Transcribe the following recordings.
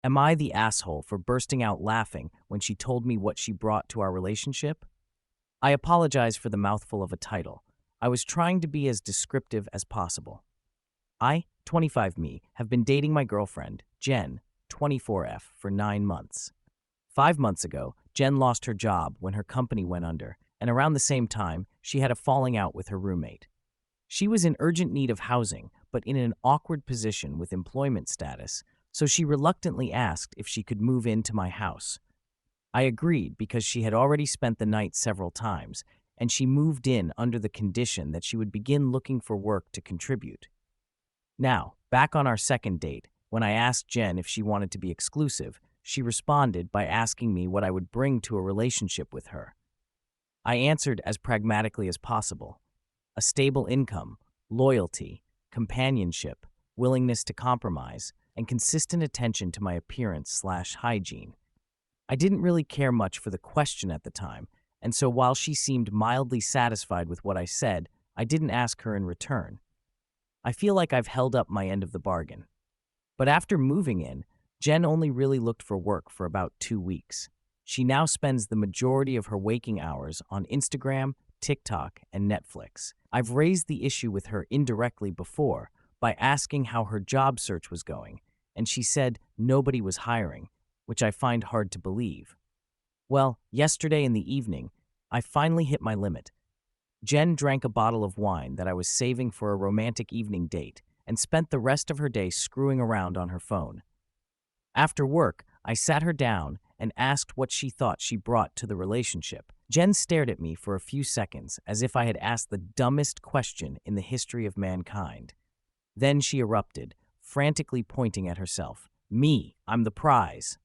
Am I the asshole for bursting out laughing when she told me what she brought to our relationship? I apologize for the mouthful of a title. I was trying to be as descriptive as possible. I, 25 me, have been dating my girlfriend, Jen, 24F, for 9 months. 5 months ago, Jen lost her job when her company went under, and around the same time, she had a falling out with her roommate. She was in urgent need of housing, but in an awkward position with employment status, so she reluctantly asked if she could move into my house. I agreed because she had already spent the night several times, and she moved in under the condition that she would begin looking for work to contribute. Now, back on our second date, when I asked Jen if she wanted to be exclusive, she responded by asking me what I would bring to a relationship with her. I answered as pragmatically as possible: a stable income, loyalty, companionship, willingness to compromise, and consistent attention to my appearance/hygiene. I didn't really care much for the question at the time, and so while she seemed mildly satisfied with what I said, I didn't ask her in return. I feel like I've held up my end of the bargain. But after moving in, Jen only really looked for work for about 2 weeks. She now spends the majority of her waking hours on Instagram, TikTok, and Netflix. I've raised the issue with her indirectly before by asking how her job search was going, and she said nobody was hiring, which I find hard to believe. Well, yesterday in the evening, I finally hit my limit. Jen drank a bottle of wine that I was saving for a romantic evening date and spent the rest of her day screwing around on her phone. After work, I sat her down and asked what she thought she brought to the relationship. Jen stared at me for a few seconds as if I had asked the dumbest question in the history of mankind. Then she erupted, frantically pointing at herself. Me, I'm the prize.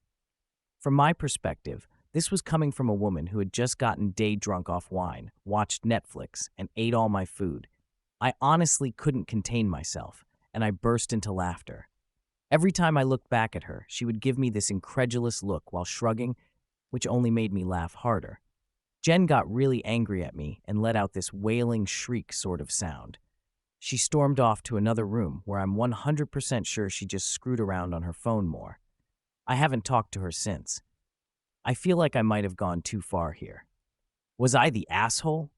From my perspective, this was coming from a woman who had just gotten day drunk off wine, watched Netflix, and ate all my food. I honestly couldn't contain myself, and I burst into laughter. Every time I looked back at her, she would give me this incredulous look while shrugging, which only made me laugh harder. Jen got really angry at me and let out this wailing shriek sort of sound. She stormed off to another room where I'm 100% sure she just screwed around on her phone more. I haven't talked to her since. I feel like I might have gone too far here. Was I the asshole?